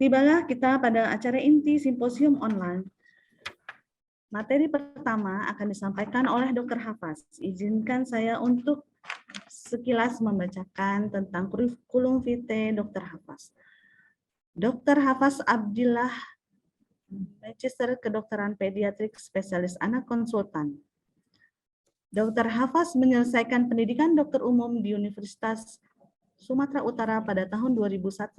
Tibalah kita pada acara inti simposium online. Materi pertama akan disampaikan oleh Dr. Hafaz. Izinkan saya untuk sekilas membacakan tentang kurikulum vitae Dr. Hafaz. Dr. Hafaz Abdillah, Magister Kedokteran Pediatrik Spesialis Anak Konsultan. Dr. Hafaz menyelesaikan pendidikan dokter umum di Universitas Sumatera Utara pada tahun 2001,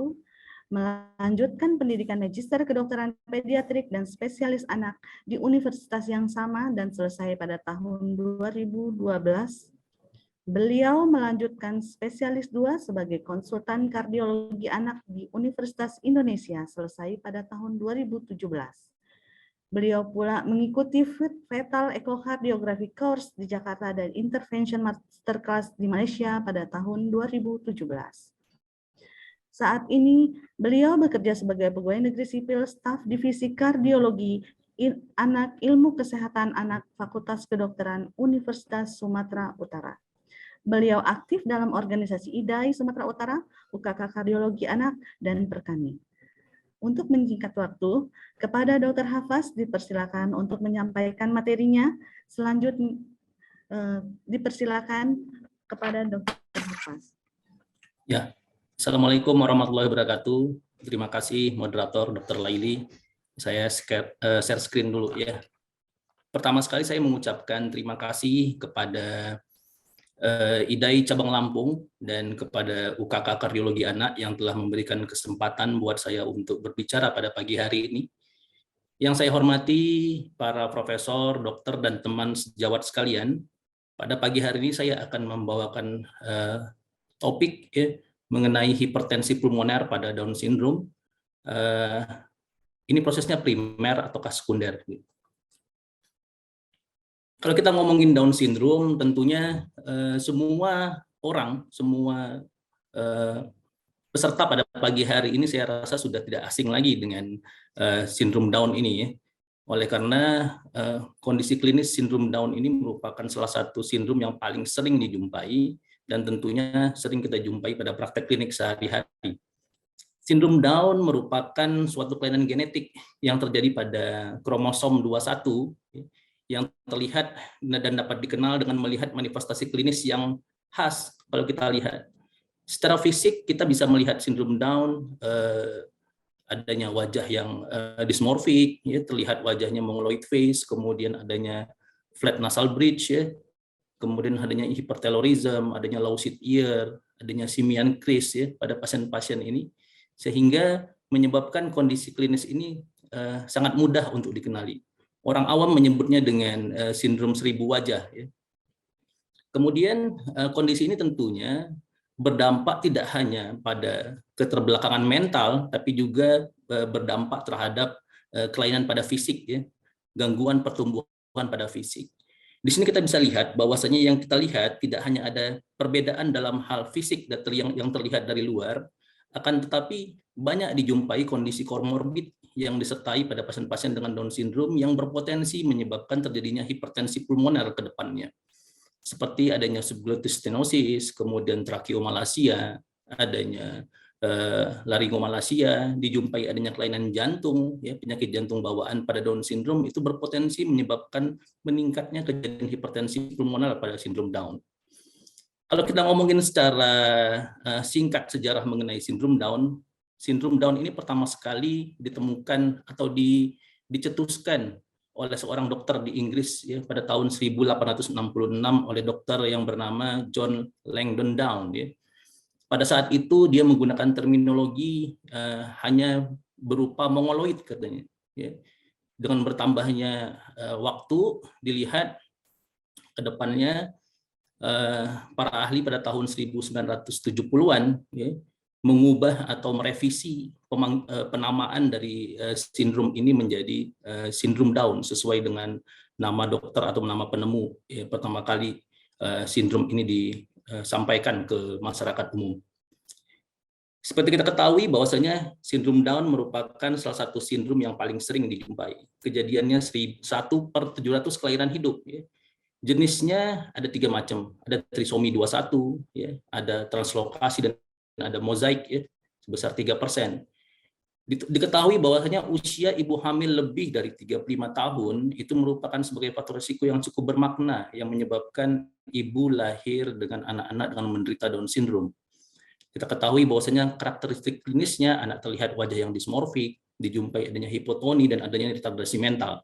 melanjutkan pendidikan Magister Kedokteran Pediatrik dan Spesialis Anak di universitas yang sama dan selesai pada tahun 2012. Beliau melanjutkan spesialis 2 sebagai konsultan kardiologi anak di Universitas Indonesia selesai pada tahun 2017. Beliau pula mengikuti Fetal Echocardiografi Course di Jakarta dan Intervention Masterclass di Malaysia pada tahun 2017. Saat ini, beliau bekerja sebagai pegawai negeri sipil staf divisi kardiologi anak ilmu kesehatan anak Fakultas Kedokteran Universitas Sumatera Utara. Beliau aktif dalam organisasi IDAI Sumatera Utara, UKK Kardiologi Anak, dan Perkani. Untuk menyingkat waktu, kepada Dr. Hafaz dipersilakan untuk menyampaikan materinya. Selanjutnya dipersilakan kepada Dr. Hafaz. Ya, Assalamualaikum warahmatullahi wabarakatuh. Terima kasih moderator Dr. Laili. Saya share screen dulu ya. Pertama sekali saya mengucapkan terima kasih kepada IDAI Cabang Lampung dan kepada UKK Kardiologi Anak yang telah memberikan kesempatan buat saya untuk berbicara pada pagi hari ini. Yang saya hormati para profesor, dokter, dan teman sejawat sekalian, pada pagi hari ini saya akan membawakan topik ya, mengenai hipertensi pulmoner pada Down syndrome. Ini prosesnya primer ataukah sekunder. Kalau kita ngomongin Down syndrome, tentunya semua orang, semua peserta pada pagi hari ini saya rasa sudah tidak asing lagi dengan sindrom Down ini ya. Oleh karena kondisi klinis sindrom Down ini merupakan salah satu sindrom yang paling sering dijumpai dan tentunya sering kita jumpai pada praktek klinik sehari-hari. Sindrom Down merupakan suatu kelainan genetik yang terjadi pada kromosom 21 yang terlihat dan dapat dikenal dengan melihat manifestasi klinis yang khas. Kalau kita lihat secara fisik, kita bisa melihat sindrom Down, adanya wajah yang dysmorphik, ya, terlihat wajahnya mongoloid face, kemudian adanya flat nasal bridge, ya, kemudian adanya hypertelorism, adanya lucid ear, adanya simian crease ya, pada pasien-pasien ini, sehingga menyebabkan kondisi klinis ini sangat mudah untuk dikenali. Orang awam menyebutnya dengan sindrom 1000 wajah. Ya. Kemudian kondisi ini tentunya berdampak tidak hanya pada keterbelakangan mental, tapi juga berdampak terhadap kelainan pada fisik, ya, gangguan pertumbuhan pada fisik. Di sini kita bisa lihat bahwasanya yang kita lihat tidak hanya ada perbedaan dalam hal fisik yang terlihat dari luar, akan tetapi banyak dijumpai kondisi komorbid yang disertai pada pasien-pasien dengan Down syndrome yang berpotensi menyebabkan terjadinya hipertensi pulmoner ke depannya. Seperti adanya subglottis stenosis, kemudian tracheomalacia, adanya laringomalacia, dijumpai adanya kelainan jantung, ya, penyakit jantung bawaan pada Down syndrome itu berpotensi menyebabkan meningkatnya kejadian hipertensi pulmoner pada sindrom Down. Kalau kita ngomongin secara singkat sejarah mengenai sindrom Down ini pertama sekali ditemukan atau dicetuskan oleh seorang dokter di Inggris ya, pada tahun 1866 oleh dokter yang bernama John Langdon Down. Ya. Pada saat itu dia menggunakan terminologi hanya berupa mongoloid katanya. Ya. Dengan bertambahnya waktu dilihat ke depannya para ahli pada tahun 1970-an ya, mengubah atau merevisi penamaan dari sindrom ini menjadi sindrom Down sesuai dengan nama dokter atau nama penemu ya, pertama kali sindrom ini disampaikan ke masyarakat umum. Seperti kita ketahui bahwasanya sindrom Down merupakan salah satu sindrom yang paling sering dijumpai. Kejadiannya 1 per 700 kelahiran hidup. Ya. Jenisnya ada 3 macam, ada trisomi 21, ya, ada translokasi dan ada mozaik ya, sebesar 3%. Diketahui bahwasanya usia ibu hamil lebih dari 35 tahun itu merupakan sebagai faktor risiko yang cukup bermakna yang menyebabkan ibu lahir dengan anak-anak dengan menderita Down syndrome. Kita ketahui bahwasanya karakteristik klinisnya anak terlihat wajah yang dismorfik, dijumpai adanya hipotoni dan adanya retardasi mental.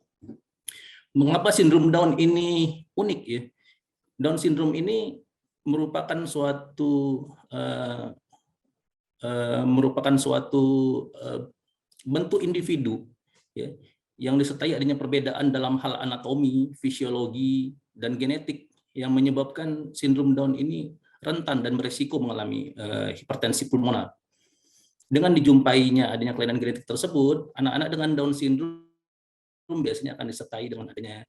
Mengapa sindrom Down ini unik ya? Down syndrome ini merupakan suatu bentuk individu ya, yang disertai adanya perbedaan dalam hal anatomi, fisiologi, dan genetik yang menyebabkan sindrom Down ini rentan dan berisiko mengalami hipertensi pulmoner. Dengan dijumpainya adanya kelainan genetik tersebut, anak-anak dengan Down syndrome biasanya akan disertai dengan adanya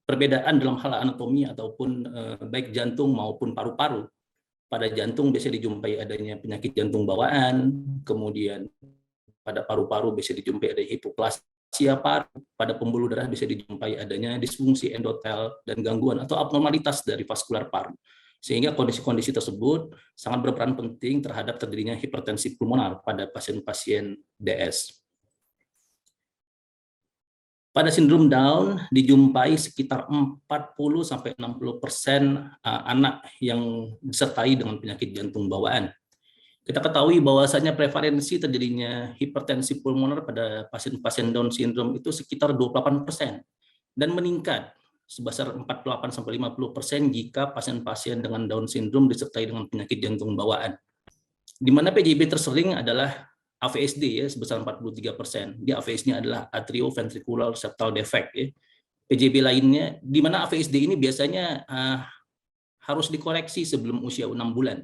perbedaan dalam hal anatomi ataupun baik jantung maupun paru-paru. Pada jantung biasanya dijumpai adanya penyakit jantung bawaan, kemudian pada paru-paru bisa dijumpai ada hipoplasia paru, pada pembuluh darah bisa dijumpai adanya disfungsi endotel dan gangguan atau abnormalitas dari vaskular paru. Sehingga kondisi-kondisi tersebut sangat berperan penting terhadap terjadinya hipertensi pulmoner pada pasien-pasien DS. Pada sindrom Down dijumpai sekitar 40-60% anak yang disertai dengan penyakit jantung bawaan. Kita ketahui bahwasanya prevalensi terjadinya hipertensi pulmoner pada pasien-pasien Down syndrome itu sekitar 28% dan meningkat sebesar 48-50% jika pasien-pasien dengan Down syndrome disertai dengan penyakit jantung bawaan. Di mana PJB tersering adalah AVSD ya sebesar 43%. Di AVS-nya adalah atrioventricular septal defect ya. PJB lainnya di mana AVSD ini biasanya harus dikoreksi sebelum usia 6 bulan.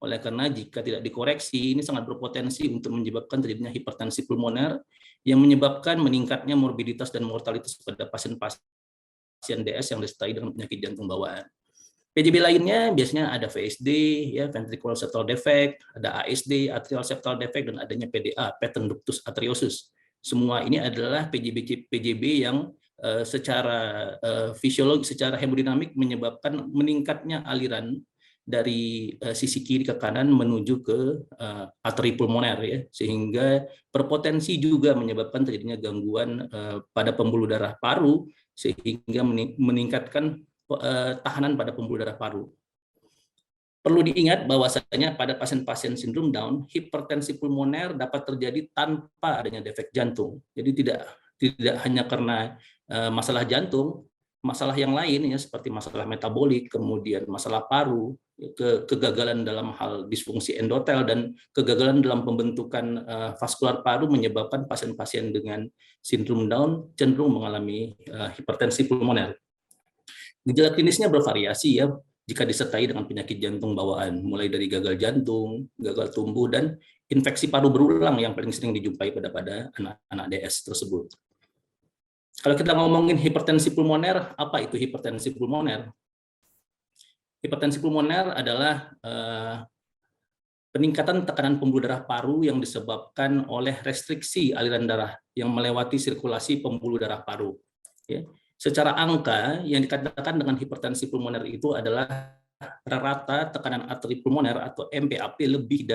Oleh karena jika tidak dikoreksi ini sangat berpotensi untuk menyebabkan terjadinya hipertensi pulmoner yang menyebabkan meningkatnya morbiditas dan mortalitas pada pasien DS yang disertai dengan penyakit jantung bawaan. PJB lainnya biasanya ada VSD, ya, ventricular septal defect, ada ASD, atrial septal defect, dan adanya PDA, patent ductus arteriosus. Semua ini adalah PJB yang secara fisiologi, secara hemodinamik menyebabkan meningkatnya aliran dari sisi kiri ke kanan menuju ke arteri pulmoner, ya, sehingga berpotensi juga menyebabkan terjadinya gangguan pada pembuluh darah paru sehingga meningkatkan tahanan pada pembuluh darah paru. Perlu diingat bahwasanya pada pasien-pasien sindrom Down, hipertensi pulmoner dapat terjadi tanpa adanya defek jantung. Jadi tidak hanya karena masalah jantung, masalah yang lain ya seperti masalah metabolik, kemudian masalah paru, kegagalan dalam hal disfungsi endotel dan kegagalan dalam pembentukan vaskular paru menyebabkan pasien-pasien dengan sindrom Down cenderung mengalami hipertensi pulmoner. Gejala klinisnya bervariasi ya jika disertai dengan penyakit jantung bawaan, mulai dari gagal jantung, gagal tumbuh, dan infeksi paru berulang yang paling sering dijumpai pada anak-anak DS tersebut. Kalau kita ngomongin hipertensi pulmoner, apa itu hipertensi pulmoner? Hipertensi pulmoner adalah peningkatan tekanan pembuluh darah paru yang disebabkan oleh restriksi aliran darah yang melewati sirkulasi pembuluh darah paru. Ya. Secara angka yang dikatakan dengan hipertensi pulmoner itu adalah rata tekanan arteri pulmoner atau MPAP lebih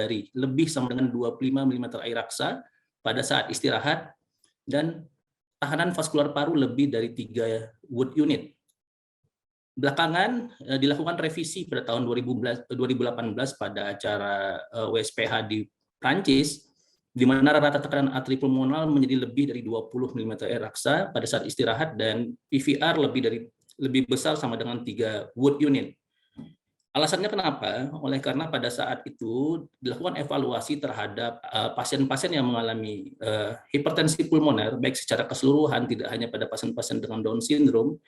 sama dengan 25 mm air raksa pada saat istirahat dan tahanan vaskular paru lebih dari 3 Wood unit. Belakangan dilakukan revisi pada tahun 2018 pada acara WSPH di Prancis, di mana rata tekanan arteri pulmoner menjadi lebih dari 20 mm air raksa pada saat istirahat dan PVR lebih besar sama dengan 3 Wood unit. Alasannya kenapa? Oleh karena pada saat itu dilakukan evaluasi terhadap pasien-pasien yang mengalami hipertensi pulmoner baik secara keseluruhan, tidak hanya pada pasien-pasien dengan Down syndrome,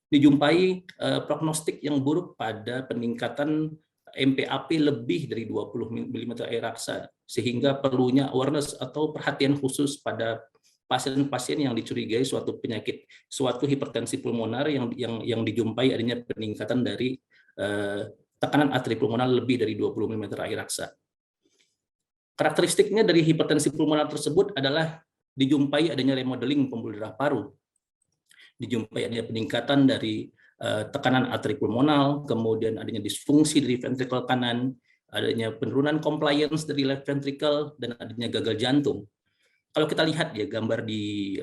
dijumpai prognostik yang buruk pada peningkatan MPAP lebih dari 20 mm air raksa, sehingga perlunya awareness atau perhatian khusus pada pasien-pasien yang dicurigai suatu penyakit, suatu hipertensi pulmoner yang dijumpai adanya peningkatan dari tekanan arteri pulmoner lebih dari 20 mm air raksa. Karakteristiknya dari hipertensi pulmoner tersebut adalah dijumpai adanya remodeling pembuluh darah paru, dijumpai adanya peningkatan dari tekanan arteri pulmonal, kemudian adanya disfungsi dari ventrikel kanan, adanya penurunan compliance dari left ventricle, dan adanya gagal jantung. Kalau kita lihat ya gambar di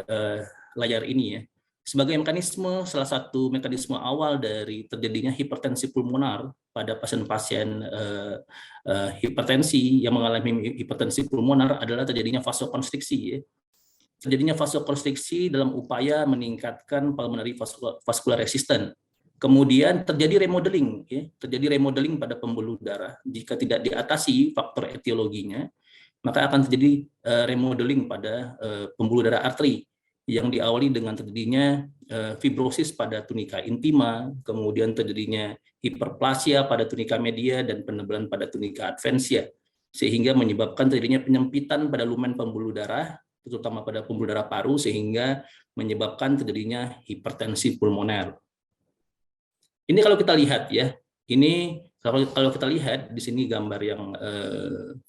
layar ini ya, sebagai mekanisme, salah satu mekanisme awal dari terjadinya hipertensi pulmonar pada pasien-pasien hipertensi yang mengalami hipertensi pulmonar adalah terjadinya vasokonstriksi ya. Terjadinya vasokonstriksi dalam upaya meningkatkan pulmonary vascular resistance. Kemudian terjadi remodeling, ya, terjadi remodeling pada pembuluh darah. Jika tidak diatasi faktor etiologinya, maka akan terjadi remodeling pada pembuluh darah arteri yang diawali dengan terjadinya fibrosis pada tunika intima, kemudian terjadinya hiperplasia pada tunika media dan penebalan pada tunika adventsia, sehingga menyebabkan terjadinya penyempitan pada lumen pembuluh darah, terutama pada pembuluh darah paru, sehingga menyebabkan terjadinya hipertensi pulmoner. Ini kalau kita lihat ya, ini kalau kita lihat di sini gambar yang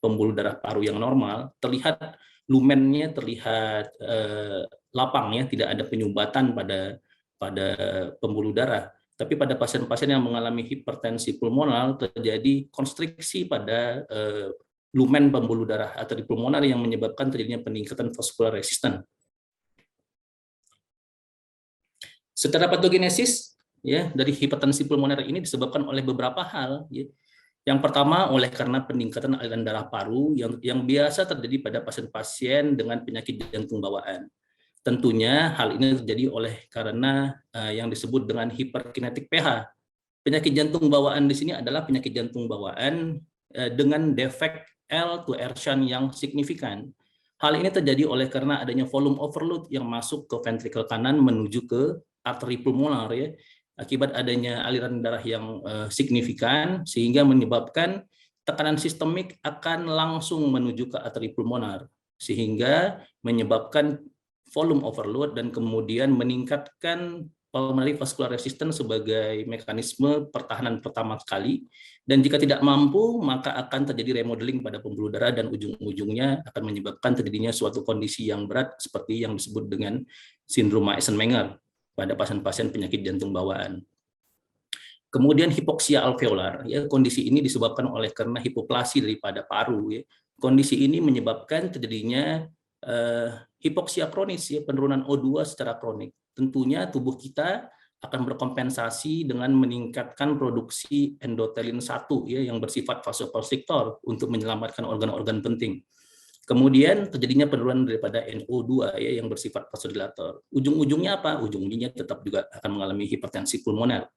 pembuluh darah paru yang normal, terlihat lumennya terlihat lapang ya, tidak ada penyumbatan pada pembuluh darah. Tapi pada pasien-pasien yang mengalami hipertensi pulmonar terjadi konstriksi pada lumen pembuluh darah arteri pulmonar yang menyebabkan terjadinya peningkatan vascular resistance. Secara patogenesis ya dari hipertensi pulmoner ini disebabkan oleh beberapa hal ya. Yang pertama oleh karena peningkatan aliran darah paru yang biasa terjadi pada pasien-pasien dengan penyakit jantung bawaan. Tentunya hal ini terjadi oleh karena yang disebut dengan hiperkinetik pH. Penyakit jantung bawaan di sini adalah penyakit jantung bawaan dengan defek L to R shunt yang signifikan. Hal ini terjadi oleh karena adanya volume overload yang masuk ke ventrikel kanan menuju ke arteri pulmonar ya. Akibat adanya aliran darah yang signifikan sehingga menyebabkan tekanan sistemik akan langsung menuju ke arteri pulmonar sehingga menyebabkan volume overload dan kemudian meningkatkan pulmonary vascular resistance sebagai mekanisme pertahanan pertama sekali, dan jika tidak mampu maka akan terjadi remodeling pada pembuluh darah dan ujung-ujungnya akan menyebabkan terjadinya suatu kondisi yang berat seperti yang disebut dengan sindrom Eisenmenger pada pasien-pasien penyakit jantung bawaan. Kemudian hipoksia alveolar, ya, kondisi ini disebabkan oleh karena hipoplasi daripada paru. Ya. Kondisi ini menyebabkan terjadinya hipoksia kronis, ya, penurunan O2 secara kronik. Tentunya tubuh kita akan berkompensasi dengan meningkatkan produksi endotelin 1 ya, yang bersifat vasokonstriktor untuk menyelamatkan organ-organ penting. Kemudian terjadinya penurunan daripada NO2 ya, yang bersifat vasodilator. Ujung-ujungnya apa? Ujung-ujungnya tetap juga akan mengalami hipertensi pulmoner.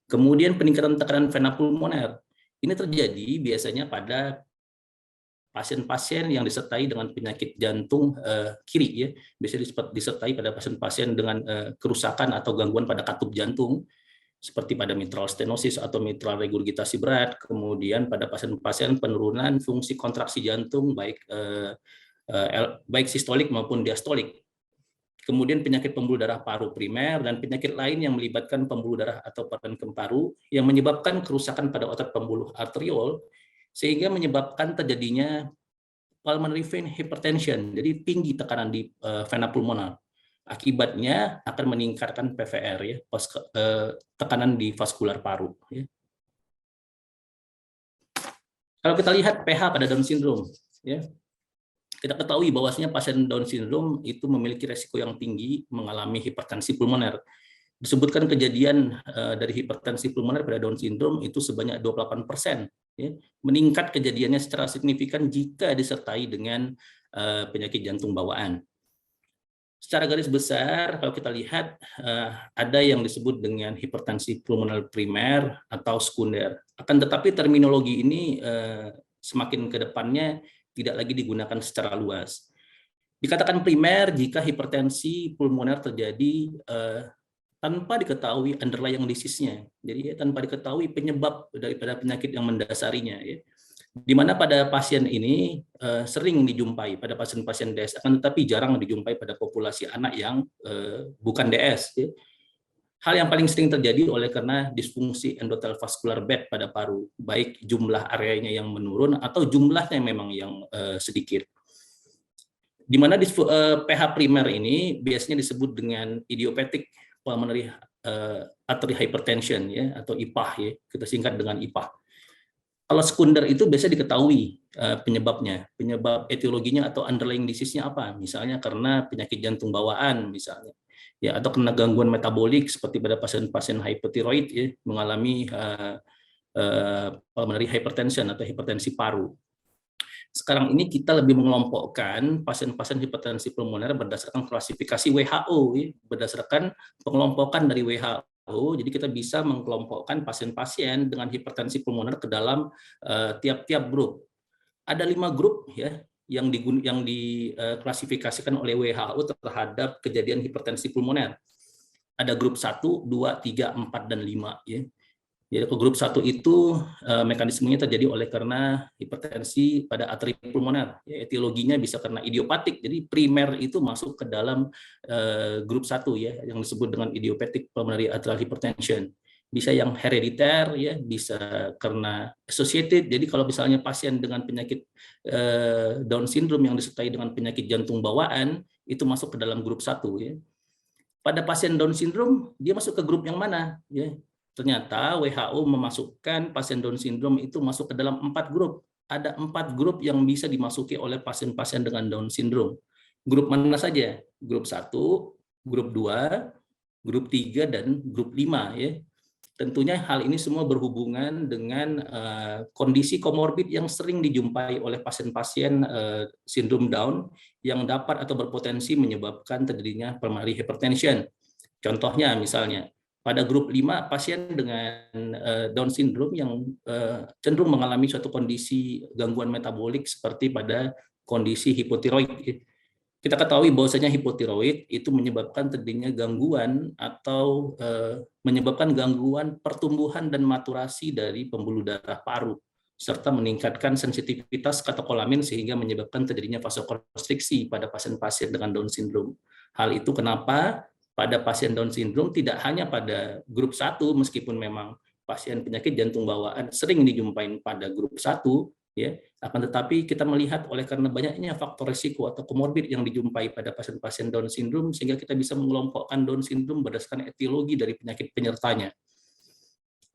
Kemudian peningkatan tekanan vena pulmoner. Ini terjadi biasanya pada pasien-pasien yang disertai dengan penyakit jantung kiri ya. Biasanya disertai pada pasien-pasien dengan kerusakan atau gangguan pada katup jantung seperti pada mitral stenosis atau mitral regurgitasi berat, kemudian pada pasien-pasien penurunan fungsi kontraksi jantung baik sistolik maupun diastolik. Kemudian penyakit pembuluh darah paru primer dan penyakit lain yang melibatkan pembuluh darah atau parenkim paru yang menyebabkan kerusakan pada otot pembuluh arteriol sehingga menyebabkan terjadinya pulmonary vein hypertension, jadi tinggi tekanan di vena pulmonar. Akibatnya akan meningkatkan PVR ya, tekanan di vaskular paru. Ya. Kalau kita lihat pH pada Down syndrome, ya, kita ketahui bahwasanya pasien Down syndrome itu memiliki resiko yang tinggi mengalami hipertensi pulmoner. Disebutkan kejadian dari hipertensi pulmoner pada Down syndrome itu sebanyak 28%. Ya, meningkat kejadiannya secara signifikan jika disertai dengan penyakit jantung bawaan. Secara garis besar, kalau kita lihat ada yang disebut dengan hipertensi pulmoner primer atau sekunder. Akan tetapi terminologi ini semakin ke depannya tidak lagi digunakan secara luas. Dikatakan primer jika hipertensi pulmoner terjadi tanpa diketahui underlying disease-nya. Jadi tanpa diketahui penyebab daripada penyakit yang mendasarinya. Ya. Di mana pada pasien ini sering dijumpai pada pasien-pasien DS, akan tetapi jarang dijumpai pada populasi anak yang bukan DS. Ya. Hal yang paling sering terjadi oleh karena disfungsi endothel vascular bed pada paru, baik jumlah areanya yang menurun atau jumlahnya memang yang sedikit. Di mana pH primer ini biasanya disebut dengan idiopathic pulmonary artery hypertension ya, atau IPAH ya, kita singkat dengan IPAH. Kalau sekunder itu biasa diketahui penyebabnya, penyebab etiologinya atau underlying disease-nya apa, misalnya karena penyakit jantung bawaan misalnya, ya, atau kena gangguan metabolik seperti pada pasien-pasien hypothyroid ya, mengalami pulmonary hypertension atau hipertensi paru. Sekarang ini kita lebih mengelompokkan pasien-pasien hipertensi pulmoner berdasarkan klasifikasi WHO, ya, berdasarkan pengelompokan dari WHO. Jadi kita bisa mengelompokkan pasien-pasien dengan hipertensi pulmoner ke dalam tiap-tiap grup. Ada 5 grup ya yang diklasifikasikan oleh WHO terhadap kejadian hipertensi pulmoner. Ada grup 1, 2, 3, 4, dan 5 ya. Jadi ke grup 1 itu mekanismenya terjadi oleh karena hipertensi pada arteri pulmoner. Ya, etiologinya bisa karena idiopatik. Jadi primer itu masuk ke dalam grup 1 ya, yang disebut dengan idiopathic pulmonary arterial hypertension. Bisa yang herediter ya, bisa karena associated. Jadi kalau misalnya pasien dengan penyakit Down syndrome yang disertai dengan penyakit jantung bawaan itu masuk ke dalam grup 1 ya. Pada pasien Down syndrome dia masuk ke grup yang mana ya? Ternyata WHO memasukkan pasien Down syndrome itu masuk ke dalam 4 grup. Ada 4 grup yang bisa dimasuki oleh pasien-pasien dengan Down syndrome. Grup mana saja? Grup 1, grup 2, grup 3, dan grup 5 ya. Tentunya hal ini semua berhubungan dengan kondisi komorbid yang sering dijumpai oleh pasien-pasien sindrom Down yang dapat atau berpotensi menyebabkan terjadinya pulmonary hypertension. Contohnya misalnya pada grup 5 pasien dengan Down syndrome yang cenderung mengalami suatu kondisi gangguan metabolik seperti pada kondisi hipotiroid. Kita ketahui bahwasanya hipotiroid itu menyebabkan terjadinya gangguan atau menyebabkan gangguan pertumbuhan dan maturasi dari pembuluh darah paru serta meningkatkan sensitivitas katekolamin sehingga menyebabkan terjadinya vasokonstriksi pada pasien-pasien dengan Down syndrome. Hal itu kenapa pada pasien Down syndrome tidak hanya pada grup 1, meskipun memang pasien penyakit jantung bawaan sering dijumpai pada grup 1, ya, akan tetapi kita melihat oleh karena banyaknya faktor risiko atau komorbid yang dijumpai pada pasien-pasien Down syndrome, sehingga kita bisa mengelompokkan Down syndrome berdasarkan etiologi dari penyakit penyertanya.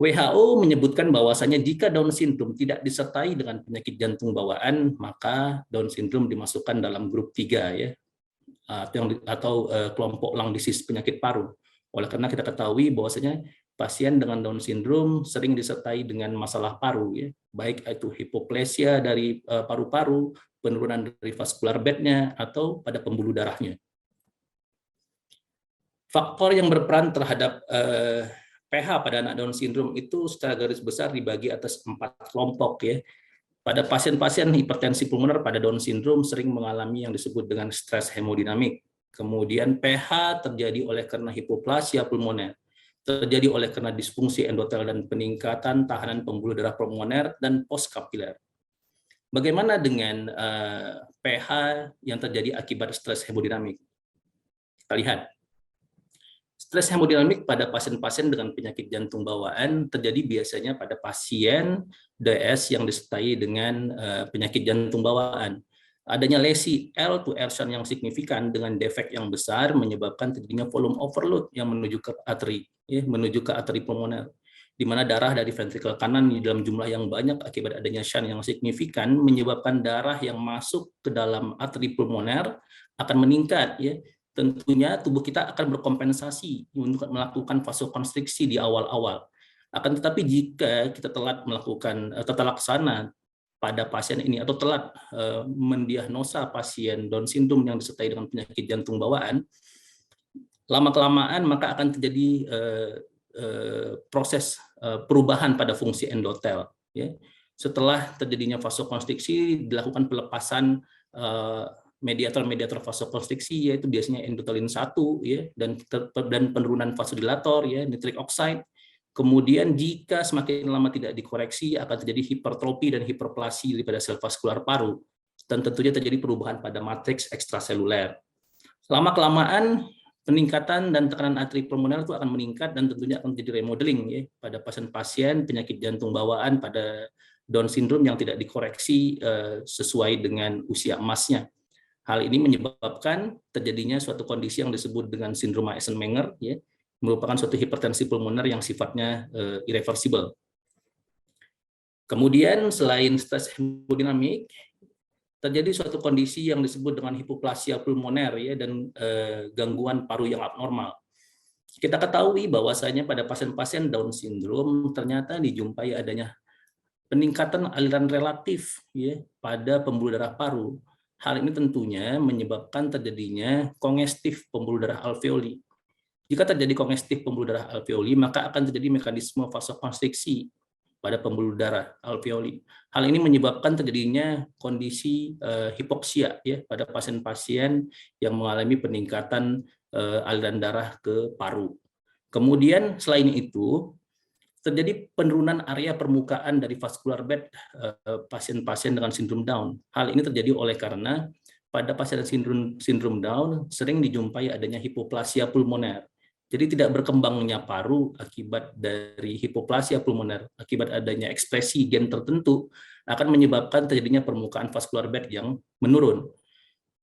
WHO menyebutkan bahwasanya jika Down syndrome tidak disertai dengan penyakit jantung bawaan, maka Down syndrome dimasukkan dalam grup 3 ya, atau kelompok lung disease, penyakit paru. Oleh karena kita ketahui bahwasanya pasien dengan Down syndrome sering disertai dengan masalah paru ya, baik itu hipoplasia dari paru-paru, penurunan dari vascular bed-nya atau pada pembuluh darahnya. Faktor yang berperan terhadap pH pada anak Down syndrome itu secara garis besar dibagi atas 4 kelompok ya. Pada pasien-pasien hipertensi pulmoner pada Down syndrome sering mengalami yang disebut dengan stres hemodinamik. Kemudian pH terjadi oleh karena hipoplasia pulmoner, terjadi oleh karena disfungsi endotel dan peningkatan tahanan pembuluh darah pulmoner dan postkapiler. Bagaimana dengan pH yang terjadi akibat stres hemodinamik? Kita lihat. Stres hemodinamik pada pasien-pasien dengan penyakit jantung bawaan terjadi biasanya pada pasien DS yang disertai dengan penyakit jantung bawaan. Adanya lesi L to R shunt yang signifikan dengan defek yang besar menyebabkan terjadinya volume overload yang menuju ke arteri, ya, menuju ke arteri pulmoner, di mana darah dari ventrikel kanan di dalam jumlah yang banyak akibat adanya shunt yang signifikan menyebabkan darah yang masuk ke dalam arteri pulmoner akan meningkat, ya. Tentunya tubuh kita akan berkompensasi untuk melakukan vasokonstriksi di awal-awal. Akan tetapi jika kita telat melakukan tata laksana pada pasien ini atau telat mendiagnosa pasien Down syndrome yang disertai dengan penyakit jantung bawaan, lama-kelamaan maka akan terjadi proses perubahan pada fungsi endotel. Ya. Setelah terjadinya vasokonstriksi, dilakukan pelepasan mediator vasokonstriksi, yaitu biasanya endothelin 1 ya, dan penurunan vasodilator ya, nitric oxide. Kemudian jika semakin lama tidak dikoreksi akan terjadi hipertrofi dan hiperplasi daripada sel vaskular paru, dan tentunya terjadi perubahan pada matriks ekstraseluler. Lama kelamaan peningkatan dan tekanan arteri pulmoner itu akan meningkat dan tentunya akan terjadi remodeling ya pada pasien-pasien penyakit jantung bawaan pada Down syndrome yang tidak dikoreksi sesuai dengan usia emasnya. Hal ini menyebabkan terjadinya suatu kondisi yang disebut dengan sindrom Eisenmenger, ya, merupakan suatu hipertensi pulmoner yang sifatnya irreversible. Kemudian selain stres hemodinamik, terjadi suatu kondisi yang disebut dengan hipoplasia pulmoner ya, dan gangguan paru yang abnormal. Kita ketahui bahwasanya pada pasien-pasien Down syndrome ternyata dijumpai adanya peningkatan aliran relatif ya pada pembuluh darah paru. Hal ini tentunya menyebabkan terjadinya kongestif pembuluh darah alveoli. Jika terjadi kongestif pembuluh darah alveoli, maka akan terjadi mekanisme vasokonstriksi pada pembuluh darah alveoli. Hal ini menyebabkan terjadinya kondisi hipoksia ya pada pasien-pasien yang mengalami peningkatan aliran darah ke paru. Kemudian selain itu terjadi penurunan area permukaan dari vascular bed pasien-pasien dengan sindrom Down. Hal ini terjadi oleh karena pada pasien sindrom Down sering dijumpai adanya hipoplasia pulmoner. Jadi tidak berkembangnya paru akibat dari hipoplasia pulmoner, akibat adanya ekspresi gen tertentu akan menyebabkan terjadinya permukaan vascular bed yang menurun.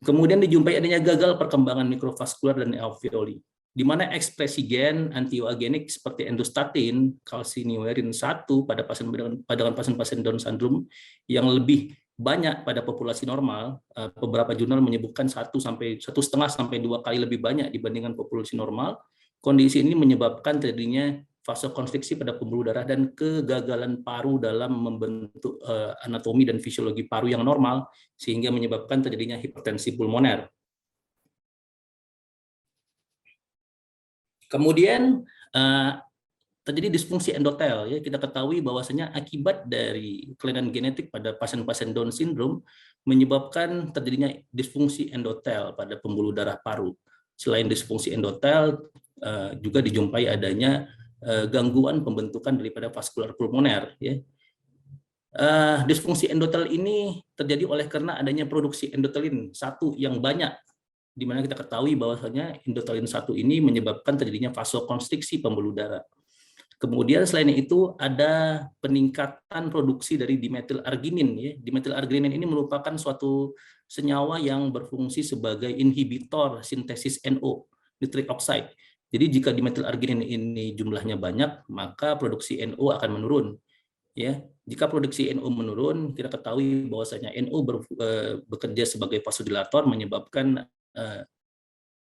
Kemudian dijumpai adanya gagal perkembangan mikrovaskular dan alveoli, di mana ekspresi gen antioagenik seperti endostatin, calcineurin 1 pada pasien-pasien Down syndrome yang lebih banyak pada populasi normal. Beberapa jurnal menyebutkan 1,5 sampai 2 kali lebih banyak dibandingkan populasi normal. Kondisi ini menyebabkan terjadinya vasokonstriksi pada pembuluh darah dan kegagalan paru dalam membentuk anatomi dan fisiologi paru yang normal, sehingga menyebabkan terjadinya hipertensi pulmoner. Kemudian terjadi disfungsi endotel ya. Kita ketahui bahwasanya akibat dari kelainan genetik pada pasien-pasien Down syndrome menyebabkan terjadinya disfungsi endotel pada pembuluh darah paru. Selain disfungsi endotel, juga dijumpai adanya gangguan pembentukan daripada vaskular pulmoner ya. Disfungsi endotel ini terjadi oleh karena adanya produksi endotelin 1 yang banyak, di mana kita ketahui bahwasanya endotelin 1 ini menyebabkan terjadinya vasokonstriksi pembuluh darah. Kemudian selain itu ada peningkatan produksi dari dimetilarginin ya. Dimetilarginin ini merupakan suatu senyawa yang berfungsi sebagai inhibitor sintesis NO, nitric oxide. Jadi jika dimetilarginin ini jumlahnya banyak, maka produksi NO akan menurun. Ya, jika produksi NO menurun, kita ketahui bahwasanya NO bekerja sebagai vasodilator, menyebabkan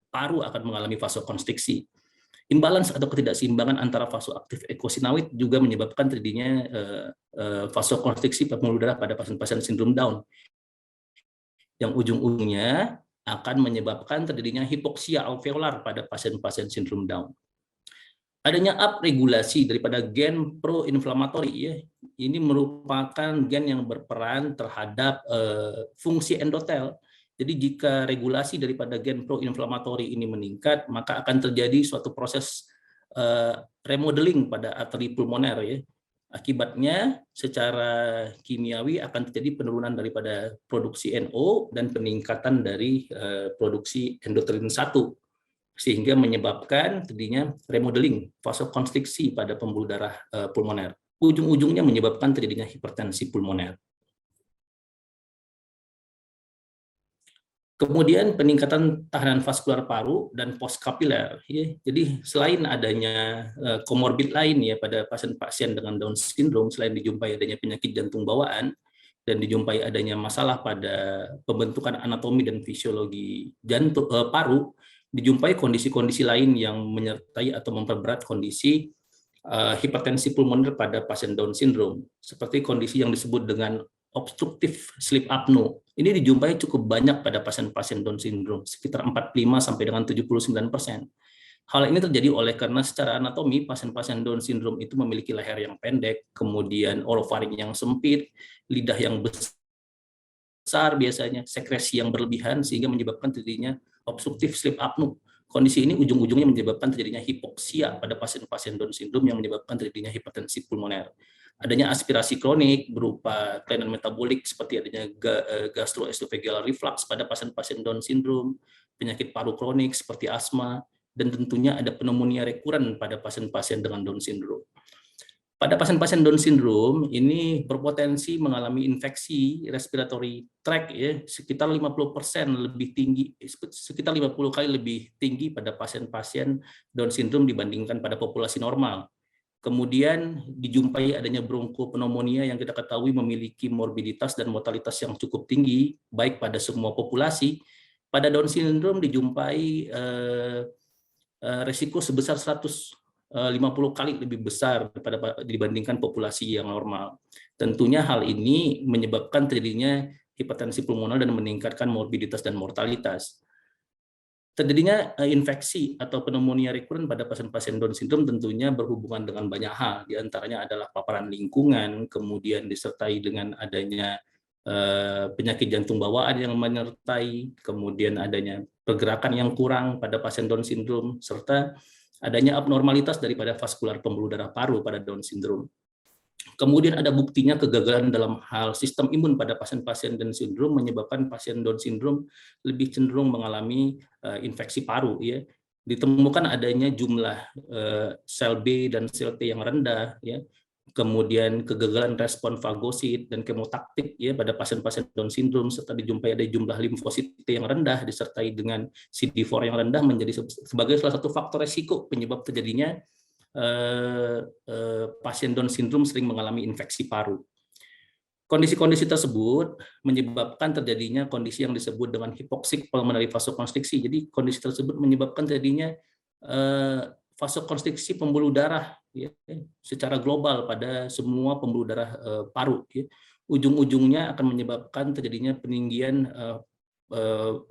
paru akan mengalami vasokonstriksi. Imbalance atau ketidakseimbangan antara vasoaktif eikosinawid juga menyebabkan terjadinya vasokonstriksi pembuluh darah pada pasien-pasien sindrom Down, yang ujung-ujungnya akan menyebabkan terjadinya hipoksia alveolar pada pasien-pasien sindrom Down. Adanya upregulasi daripada gen pro-inflamatori ya, ini merupakan gen yang berperan terhadap fungsi endotel. Jadi jika regulasi daripada gen pro-inflamatori ini meningkat, maka akan terjadi suatu proses remodeling pada arteri pulmoner ya. Akibatnya secara kimiawi akan terjadi penurunan daripada produksi NO dan peningkatan dari produksi endotelin 1, sehingga menyebabkan terjadinya remodeling vasokonstriksi pada pembuluh darah pulmoner. Ujung-ujungnya menyebabkan terjadinya hipertensi pulmoner. Kemudian peningkatan tahanan vaskular paru dan postkapiler. Ya. Jadi selain adanya komorbid lain ya pada pasien-pasien dengan Down syndrome, selain dijumpai adanya penyakit jantung bawaan dan dijumpai adanya masalah pada pembentukan anatomi dan fisiologi jantung paru, dijumpai kondisi-kondisi lain yang menyertai atau memperberat kondisi hipertensi pulmoner pada pasien Down syndrome, seperti kondisi yang disebut dengan obstructive sleep apnea. Ini dijumpai cukup banyak pada pasien-pasien Down syndrome, sekitar 45 sampai dengan 79%. Hal ini terjadi oleh karena secara anatomi pasien-pasien Down syndrome itu memiliki leher yang pendek, kemudian orofaring yang sempit, lidah yang besar biasanya, sekresi yang berlebihan sehingga menyebabkan terjadinya obstructive sleep apnea. Kondisi ini ujung-ujungnya menyebabkan terjadinya hipoksia pada pasien-pasien Down syndrome yang menyebabkan terjadinya hipertensi pulmoner. Adanya aspirasi kronik berupa kelainan metabolik seperti adanya gastroesophageal reflux pada pasien-pasien Down syndrome, penyakit paru kronik seperti asma, dan tentunya ada pneumonia rekuren pada pasien-pasien dengan Down syndrome. Pada pasien-pasien Down syndrome ini berpotensi mengalami infeksi respiratory tract ya, sekitar 50% lebih tinggi, sekitar 50 kali lebih tinggi pada pasien-pasien Down syndrome dibandingkan pada populasi normal. Kemudian dijumpai adanya bronkopneumonia yang kita ketahui memiliki morbiditas dan mortalitas yang cukup tinggi, baik pada semua populasi. Pada Down syndrome dijumpai resiko sebesar 150 kali lebih besar dibandingkan populasi yang normal. Tentunya hal ini menyebabkan terjadinya hipertensi pulmoner dan meningkatkan morbiditas dan mortalitas. Terjadinya infeksi atau pneumonia recurrent pada pasien-pasien Down syndrome tentunya berhubungan dengan banyak hal, di antaranya adalah paparan lingkungan, kemudian disertai dengan adanya penyakit jantung bawaan yang menyertai, kemudian adanya pergerakan yang kurang pada pasien Down syndrome, serta adanya abnormalitas daripada vaskular pembuluh darah paru pada Down syndrome. Kemudian ada buktinya kegagalan dalam hal sistem imun pada pasien-pasien Down syndrome menyebabkan pasien Down syndrome lebih cenderung mengalami infeksi paru. Ya. Ditemukan adanya jumlah sel B dan sel T yang rendah, ya. Kemudian kegagalan respon fagosit dan kemotaktik ya pada pasien-pasien Down syndrome, serta dijumpai ada jumlah limfosit T yang rendah disertai dengan CD4 yang rendah menjadi sebagai salah satu faktor resiko penyebab terjadinya pasien Down syndrome sering mengalami infeksi paru. Kondisi-kondisi tersebut menyebabkan terjadinya kondisi yang disebut dengan hipoksik pulmonary vasokonstriksi. Jadi kondisi tersebut menyebabkan terjadinya vasokonstriksi pembuluh darah ya, secara global pada semua pembuluh darah paru. Ya. Ujung-ujungnya akan menyebabkan terjadinya peninggian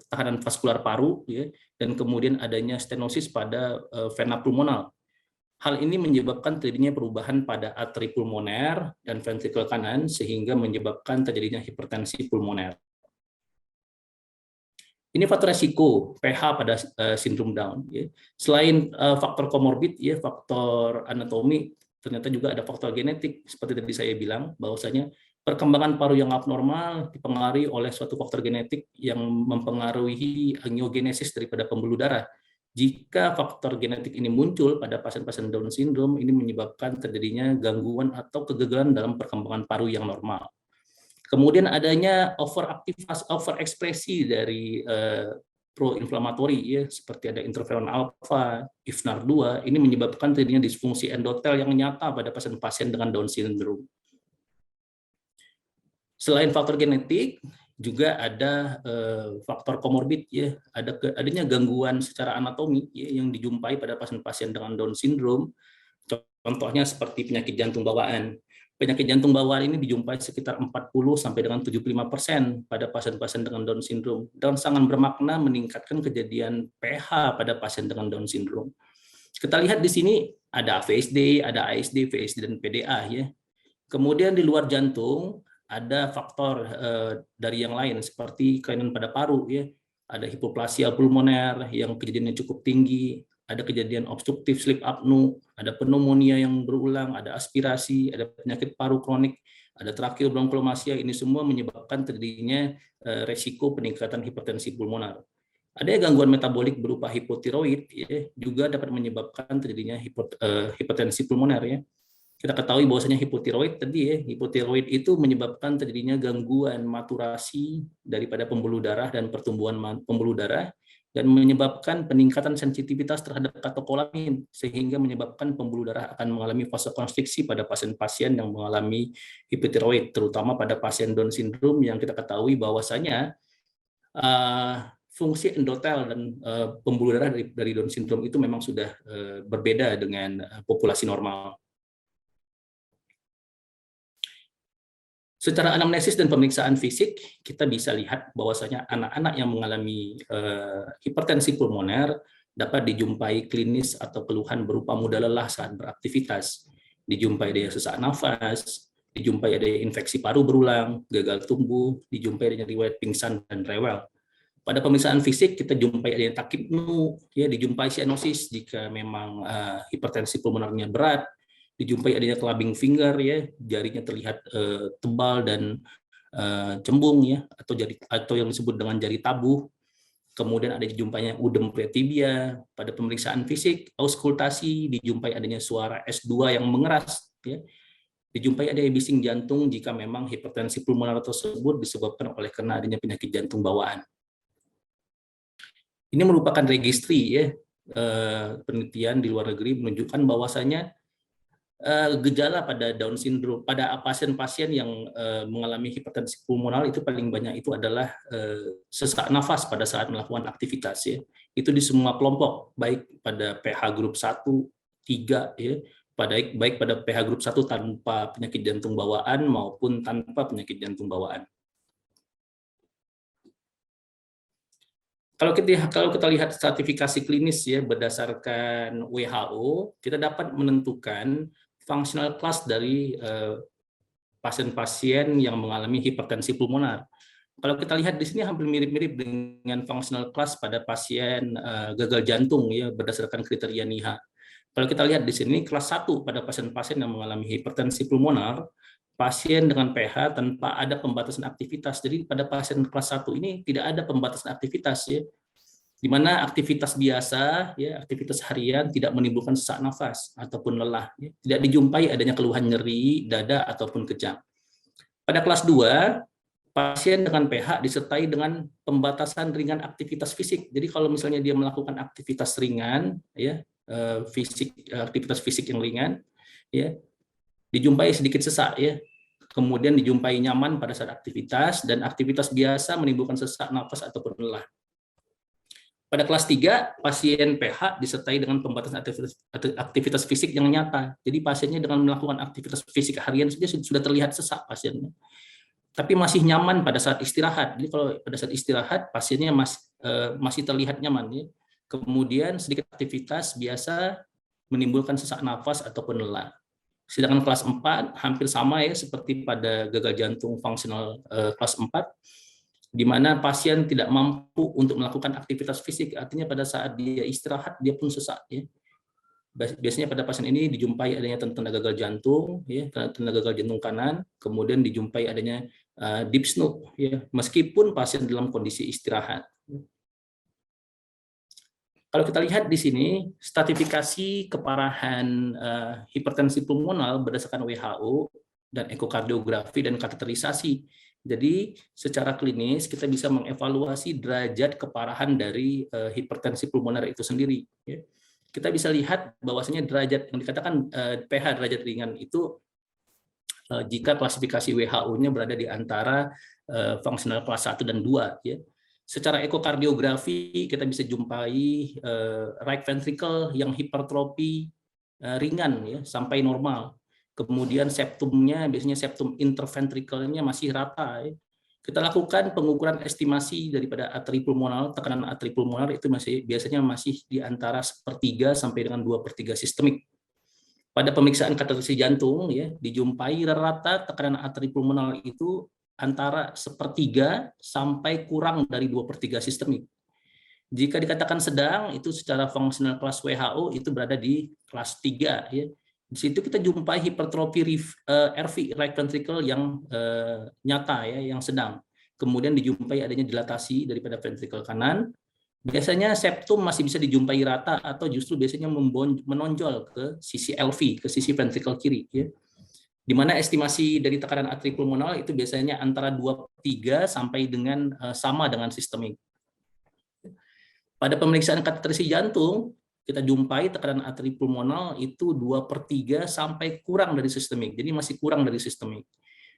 tahanan vaskular paru ya, dan kemudian adanya stenosis pada vena pulmonal. Hal ini menyebabkan terjadinya perubahan pada arteri pulmoner dan ventrikel kanan sehingga menyebabkan terjadinya hipertensi pulmoner. Ini faktor resiko pH pada sindrom Down. Ya. Selain faktor komorbid, ya, faktor anatomi, ternyata juga ada faktor genetik. Seperti tadi saya bilang, bahwasanya perkembangan paru yang abnormal dipengaruhi oleh suatu faktor genetik yang mempengaruhi angiogenesis daripada pembuluh darah. Jika faktor genetik ini muncul pada pasien-pasien Down syndrome, ini menyebabkan terjadinya gangguan atau kegagalan dalam perkembangan paru yang normal. Kemudian adanya overekspresi dari pro-inflamatori, ya, seperti ada interferon alfa, IFNAR2, ini menyebabkan terjadinya disfungsi endotel yang nyata pada pasien-pasien dengan Down syndrome. Selain faktor genetik, juga ada faktor komorbid, ya, adanya gangguan secara anatomi ya, yang dijumpai pada pasien-pasien dengan Down syndrome. Contohnya seperti penyakit jantung bawaan. Penyakit jantung bawaan ini dijumpai sekitar 40 sampai dengan 75% pada pasien-pasien dengan Down syndrome dan sangat bermakna meningkatkan kejadian pH pada pasien dengan Down syndrome. Kita lihat di sini ada VSD, ada ASD, VSD dan PDA ya. Kemudian di luar jantung ada faktor dari yang lain seperti kelainan pada paru ya, ada hipoplasia pulmoner yang kejadiannya cukup tinggi, ada kejadian obstruktif sleep apnea, ada pneumonia yang berulang, ada aspirasi, ada penyakit paru kronik, ada tracheobronchomasia. Ini semua menyebabkan terjadinya resiko peningkatan hipertensi pulmoner. Ada gangguan metabolik berupa hipotiroid ya, juga dapat menyebabkan terjadinya hipertensi pulmoner ya. Kita ketahui bahwasanya hipotiroid tadi ya, hipotiroid itu menyebabkan terjadinya gangguan maturasi daripada pembuluh darah dan pertumbuhan pembuluh darah dan menyebabkan peningkatan sensitivitas terhadap katekolamin sehingga menyebabkan pembuluh darah akan mengalami vasokonstriksi pada pasien-pasien yang mengalami hipotiroid, terutama pada pasien Down syndrome yang kita ketahui bahwasanya fungsi endotel dan pembuluh darah dari Down syndrome itu memang sudah berbeda dengan populasi normal. Secara anamnesis dan pemeriksaan fisik, kita bisa lihat bahwasanya anak-anak yang mengalami hipertensi pulmoner dapat dijumpai klinis atau keluhan berupa mudah lelah saat beraktivitas, dijumpai daya sesak nafas, dijumpai ada infeksi paru berulang, gagal tumbuh, dijumpai adanya riwayat pingsan dan rewel. Pada pemeriksaan fisik kita jumpai adanya takipnu, ya, dijumpai cyanosis jika memang hipertensi pulmonernya berat, dijumpai adanya clubbing finger ya, jarinya terlihat tebal dan cembung ya, atau yang disebut dengan jari tabuh. Kemudian ada dijumpainya udem pretibia. Pada pemeriksaan fisik, auskultasi, dijumpai adanya suara S2 yang mengeras ya. Dijumpai adanya bising jantung jika memang hipertensi pulmoner tersebut disebabkan oleh karena adanya penyakit jantung bawaan. Ini merupakan registri ya, penelitian di luar negeri menunjukkan bahwasanya gejala pada Down syndrome, pada pasien-pasien yang mengalami hipertensi pulmonar itu paling banyak itu adalah sesak nafas pada saat melakukan aktivitas ya. Itu di semua kelompok, baik pada pH grup 1, 3 ya, baik pada pH grup 1 tanpa penyakit jantung bawaan maupun tanpa penyakit jantung bawaan. Kalau kita lihat stratifikasi klinis ya berdasarkan WHO, kita dapat menentukan functional class dari pasien-pasien yang mengalami hipertensi pulmonar. Kalau kita lihat di sini hampir mirip-mirip dengan functional class pada pasien gagal jantung ya berdasarkan kriteria NIHA. Kalau kita lihat di sini kelas 1 pada pasien-pasien yang mengalami hipertensi pulmonar, pasien dengan pH tanpa ada pembatasan aktivitas. Jadi pada pasien kelas 1 ini tidak ada pembatasan aktivitas ya. Di mana aktivitas biasa, ya, aktivitas harian tidak menimbulkan sesak nafas ataupun lelah. Ya. Tidak dijumpai adanya keluhan nyeri, dada, ataupun kejang. Pada kelas 2, pasien dengan pH disertai dengan pembatasan ringan aktivitas fisik. Jadi kalau misalnya dia melakukan aktivitas ringan, ya, aktivitas fisik yang ringan, ya, dijumpai sedikit sesak, ya. Kemudian dijumpai nyaman pada saat aktivitas, dan aktivitas biasa menimbulkan sesak nafas ataupun lelah. Pada kelas 3, pasien pH disertai dengan pembatasan aktivitas fisik yang nyata. Jadi pasiennya dengan melakukan aktivitas fisik harian saja sudah terlihat sesak pasiennya. Tapi masih nyaman pada saat istirahat. Jadi kalau pada saat istirahat pasiennya masih terlihat nyaman. Ya. Kemudian sedikit aktivitas biasa menimbulkan sesak nafas ataupun lelah. Sedangkan kelas 4 hampir sama ya seperti pada gagal jantung fungsional kelas 4. Di mana pasien tidak mampu untuk melakukan aktivitas fisik, artinya pada saat dia istirahat dia pun sesak. Ya. Biasanya pada pasien ini dijumpai adanya tanda gagal jantung, ya, tanda gagal jantung kanan, kemudian dijumpai adanya deep snook, ya, meskipun pasien dalam kondisi istirahat. Kalau kita lihat di sini stratifikasi keparahan hipertensi pulmonar berdasarkan WHO dan ekokardiografi dan kateterisasi. Jadi secara klinis kita bisa mengevaluasi derajat keparahan dari hipertensi pulmoner itu sendiri. Ya. Kita bisa lihat bahwasanya derajat yang dikatakan pH derajat ringan itu jika klasifikasi WHO-nya berada di antara fungsional kelas 1 dan 2. Ya. Secara ekokardiografi kita bisa jumpai right ventricle yang hipertrofi ringan ya, sampai normal. Kemudian septumnya, biasanya septum interventrikelnya masih rata. Ya. Kita lakukan pengukuran estimasi daripada arteri pulmonar, tekanan arteri pulmonar itu biasanya masih di antara 1/3 sampai dengan 2/3 sistemik. Pada pemeriksaan kateterisasi jantung, ya, dijumpai rata tekanan arteri pulmonar itu antara 1/3 sampai kurang dari 2/3 sistemik. Jika dikatakan sedang, itu secara fungsional kelas WHO itu berada di kelas 3. Ya. Di situ kita jumpai hipertrofi RV, right ventricle yang nyata, ya, yang sedang. Kemudian dijumpai adanya dilatasi daripada ventricle kanan. Biasanya septum masih bisa dijumpai rata atau justru biasanya menonjol ke sisi LV, ke sisi ventricle kiri. Ya. Di mana estimasi dari tekanan arteri pulmonar itu biasanya antara 2/3 sampai dengan sama dengan sistemik. Pada pemeriksaan kateterisasi jantung, kita jumpai tekanan arteri pulmonar itu 2/3 sampai kurang dari sistemik. Jadi masih kurang dari sistemik.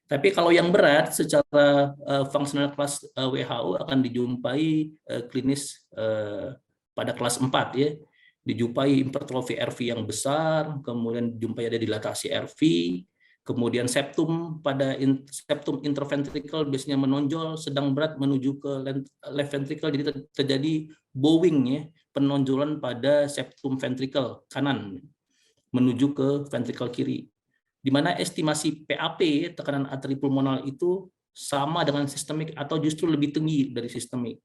Tapi kalau yang berat secara fungsional kelas WHO akan dijumpai klinis pada kelas 4 ya. Dijumpai hipertrofi RV yang besar, kemudian dijumpai ada dilatasi RV, kemudian septum septum interventricle biasanya menonjol, sedang berat menuju ke left ventricle, jadi terjadi bowing ya, penonjolan pada septum ventricle kanan menuju ke ventricle kiri. Di mana estimasi PAP, tekanan arteri pulmonar itu sama dengan sistemik atau justru lebih tinggi dari sistemik.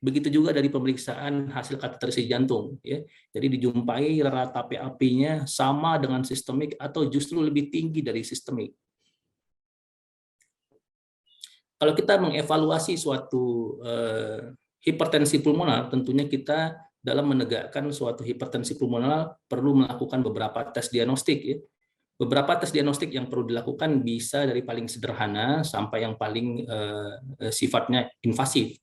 Begitu juga dari pemeriksaan hasil kateterisasi jantung. Ya. Jadi dijumpai rata PAP-nya sama dengan sistemik atau justru lebih tinggi dari sistemik. Kalau kita mengevaluasi suatu hipertensi pulmonar, tentunya kita dalam menegakkan suatu hipertensi pulmonar perlu melakukan beberapa tes diagnostik. Ya. Beberapa tes diagnostik yang perlu dilakukan bisa dari paling sederhana sampai yang paling sifatnya invasif.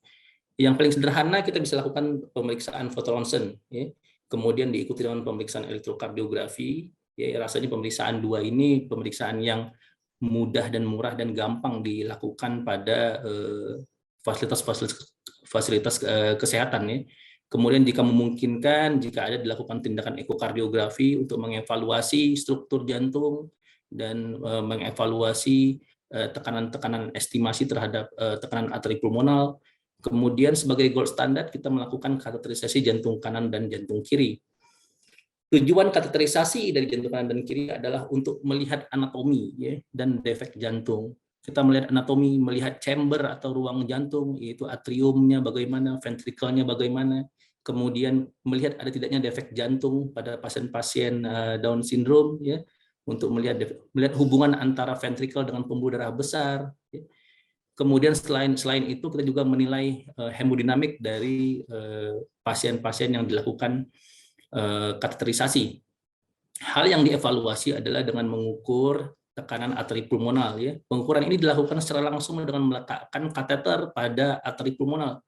Yang paling sederhana kita bisa lakukan pemeriksaan fotoronsen, ya. Kemudian diikuti dengan pemeriksaan elektrokardiografi, Ya, rasanya pemeriksaan 2 ini pemeriksaan yang mudah dan murah dan gampang dilakukan pada fasilitas kesehatan ya. Kemudian jika memungkinkan, jika ada dilakukan tindakan ekokardiografi untuk mengevaluasi struktur jantung dan mengevaluasi tekanan-tekanan estimasi terhadap tekanan arteri pulmonal. Kemudian sebagai gold standard kita melakukan kateterisasi jantung kanan dan jantung kiri. Tujuan kateterisasi dari jantung kanan dan kiri adalah untuk melihat anatomi ya, dan defek jantung. Kita melihat anatomi, melihat chamber atau ruang jantung, yaitu atriumnya bagaimana, ventrikelnya bagaimana, kemudian melihat ada tidaknya defek jantung pada pasien-pasien Down syndrome, ya, untuk melihat hubungan antara ventrikel dengan pembuluh darah besar. Ya. Kemudian selain itu kita juga menilai hemodinamik dari pasien-pasien yang dilakukan kateterisasi. Hal yang dievaluasi adalah dengan mengukur tekanan arteri pulmonal. Ya. Pengukuran ini dilakukan secara langsung dengan meletakkan kateter pada arteri pulmonal.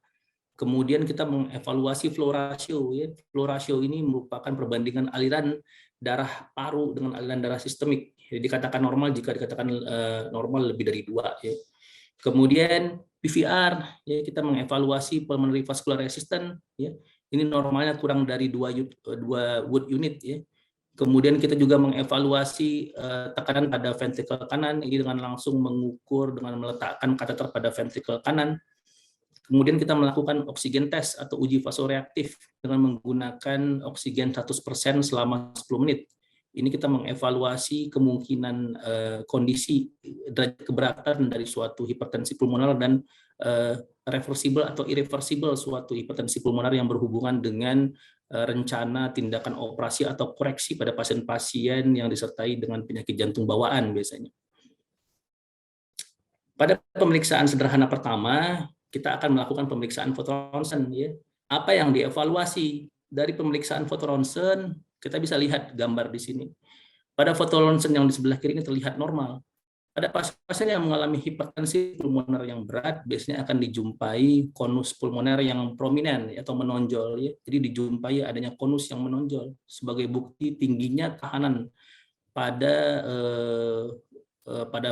Kemudian kita mengevaluasi flow ratio. Ya. Flow ratio ini merupakan perbandingan aliran darah paru dengan aliran darah sistemik. Jadi dikatakan normal jika dikatakan normal lebih dari 2. Ya. Kemudian PVR, ya, kita mengevaluasi pulmonary vascular resistance. Ya. Ini normalnya kurang dari 2 Wood unit. Ya. Kemudian kita juga mengevaluasi tekanan pada ventrikel kanan, ini dengan langsung mengukur dengan meletakkan kateter pada ventrikel kanan. Kemudian kita melakukan oksigen test atau uji vasoreaktif dengan menggunakan oksigen 100% selama 10 menit. Ini kita mengevaluasi kemungkinan kondisi derajat keberatan dari suatu hipertensi pulmoner dan reversible atau irreversible suatu hipertensi pulmoner yang berhubungan dengan rencana tindakan operasi atau koreksi pada pasien-pasien yang disertai dengan penyakit jantung bawaan biasanya. Pada pemeriksaan sederhana pertama, kita akan melakukan pemeriksaan fotoronsen. Ya. Apa yang dievaluasi dari pemeriksaan fotoronsen? Kita bisa lihat gambar di sini. Pada fotoronsen yang di sebelah kiri ini terlihat normal. Pada pasien yang mengalami hipertensi pulmoner yang berat, biasanya akan dijumpai konus pulmoner yang prominent atau menonjol. Ya. Jadi dijumpai adanya konus yang menonjol sebagai bukti tingginya tahanan pada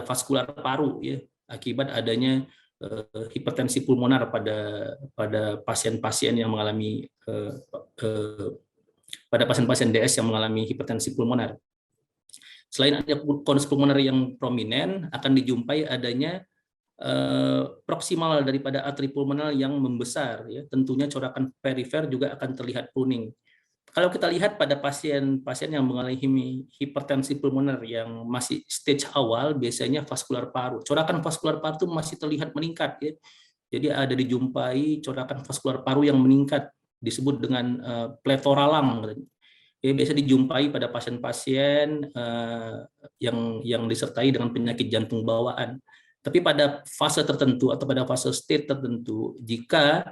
vaskular paru, ya, akibat adanya hipertensi pulmoner pada pasien-pasien yang mengalami pada pasien-pasien DS yang mengalami hipertensi pulmoner. Selain adanya konus pulmoner yang prominent, akan dijumpai adanya proksimal daripada arteri pulmoner yang membesar. Ya. Tentunya corakan perifer juga akan terlihat pruning. Kalau kita lihat pada pasien-pasien yang mengalami hipertensi pulmoner yang masih stage awal, biasanya vaskular paru. Corakan vaskular paru itu masih terlihat meningkat. Ya. Jadi ada dijumpai corakan vaskular paru yang meningkat, disebut dengan pletora lung. Ya, biasa dijumpai pada pasien-pasien yang disertai dengan penyakit jantung bawaan. Tapi pada fase tertentu atau pada fase state tertentu, jika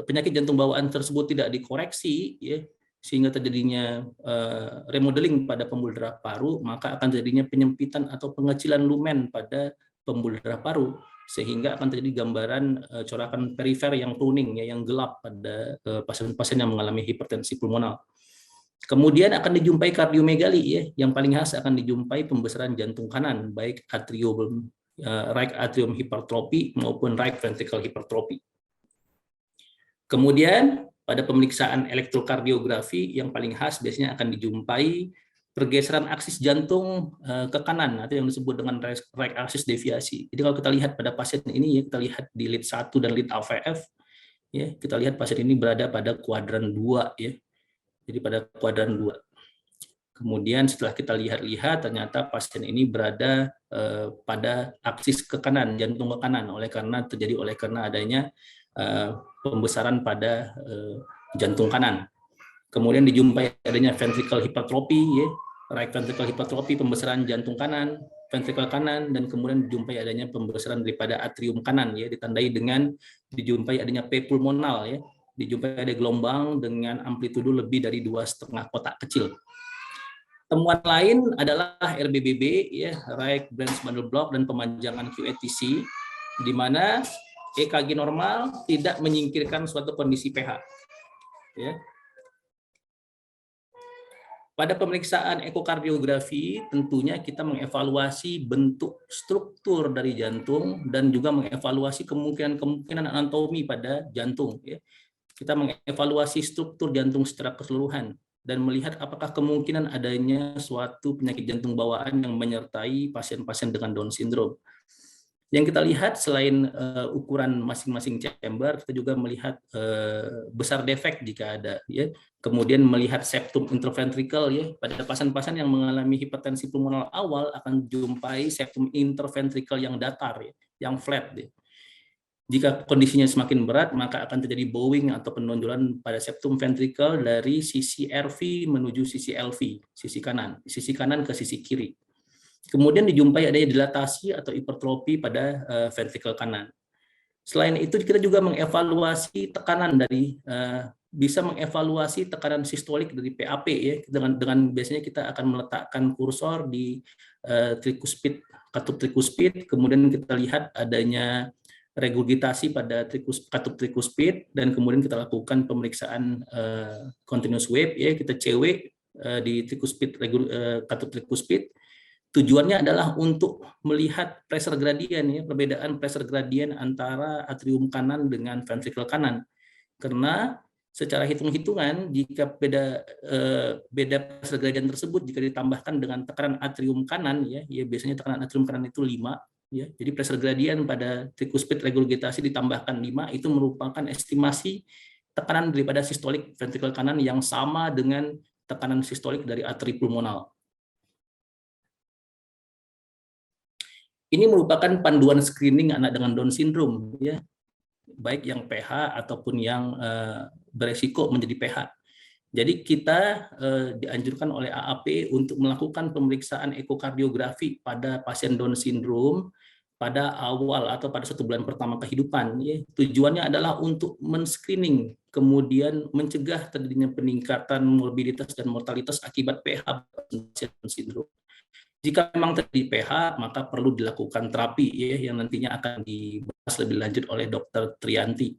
penyakit jantung bawaan tersebut tidak dikoreksi, ya, sehingga terjadinya remodeling pada pembuluh darah paru, maka akan terjadinya penyempitan atau pengecilan lumen pada pembuluh darah paru, sehingga akan terjadi gambaran corakan perifer yang pruning, ya, yang gelap pada pasien-pasien yang mengalami hipertensi pulmoner. Kemudian akan dijumpai kardiomegali, ya, yang paling khas akan dijumpai pembesaran jantung kanan, baik right atrium hypertrophy maupun right ventricle hypertrophy. Kemudian pada pemeriksaan elektrokardiografi yang paling khas biasanya akan dijumpai pergeseran aksis jantung ke kanan atau yang disebut dengan right axis deviasi. Jadi kalau kita lihat pada pasien ini, ya, kita lihat di lead 1 dan lead AVF, ya, kita lihat pasien ini berada pada kuadran 2, ya. Jadi pada kuadran 2. Kemudian setelah kita lihat-lihat ternyata pasien ini berada pada aksis ke kanan, jantung ke kanan oleh karena adanya pembesaran pada jantung kanan. Kemudian dijumpai adanya ventricle hypertrophy, ya, right ventricle hypertrophy, pembesaran jantung kanan, ventricle kanan, dan kemudian dijumpai adanya pembesaran daripada atrium kanan, ya, ditandai dengan dijumpai adanya P pulmonal, ya, dijumpai ada gelombang dengan amplitudo lebih dari 2,5 kotak kecil. Temuan lain adalah RBBB, ya, right branch bundle block, dan pemanjangan QATC, di mana EKG normal tidak menyingkirkan suatu kondisi pH. Ya. Pada pemeriksaan ekokardiografi, tentunya kita mengevaluasi bentuk struktur dari jantung dan juga mengevaluasi kemungkinan-kemungkinan anatomi pada jantung. Kita mengevaluasi struktur jantung secara keseluruhan dan melihat apakah kemungkinan adanya suatu penyakit jantung bawaan yang menyertai pasien-pasien dengan Down syndrome. Yang kita lihat selain ukuran masing-masing chamber, kita juga melihat besar defek jika ada, ya. Kemudian melihat septum interventricle, ya. Pada pasien-pasien yang mengalami hipertensi pulmoner awal akan jumpai septum interventricle yang datar, ya, yang flat, ya. Jika kondisinya semakin berat, maka akan terjadi bowing atau penonjolan pada septum ventricle dari sisi RV menuju sisi LV, sisi kanan ke sisi kiri. Kemudian dijumpai adanya dilatasi atau hipertrofi pada ventricle kanan. Selain itu kita juga mengevaluasi tekanan dari bisa mengevaluasi tekanan sistolik dari PAP, ya, dengan biasanya kita akan meletakkan kursor di trikuspid, katup trikuspid, kemudian kita lihat adanya regurgitasi pada katup trikuspid, dan kemudian kita lakukan pemeriksaan continuous wave, ya, kita CW di trikuspid, katup trikuspid. Tujuannya adalah untuk melihat pressure gradient, ya, perbedaan pressure gradient antara atrium kanan dengan ventricle kanan. Karena secara hitung-hitungan jika beda pressure gradient tersebut jika ditambahkan dengan tekanan atrium kanan, ya biasanya tekanan atrium kanan itu 5, ya. Jadi pressure gradient pada trikuspid regurgitasi ditambahkan 5 itu merupakan estimasi tekanan daripada sistolik ventricle kanan yang sama dengan tekanan sistolik dari atri pulmonal. Ini merupakan panduan screening anak dengan Down syndrome, ya, baik yang PH ataupun yang beresiko menjadi PH. Jadi kita dianjurkan oleh AAP untuk melakukan pemeriksaan ekokardiografi pada pasien Down syndrome pada awal atau pada 1 bulan pertama kehidupan. Ya. Tujuannya adalah untuk men-screening, kemudian mencegah terjadinya peningkatan morbiditas dan mortalitas akibat PH pasien Down syndrome. Jika memang terjadi PH, maka perlu dilakukan terapi, ya, yang nantinya akan dibahas lebih lanjut oleh Dr. Trianti.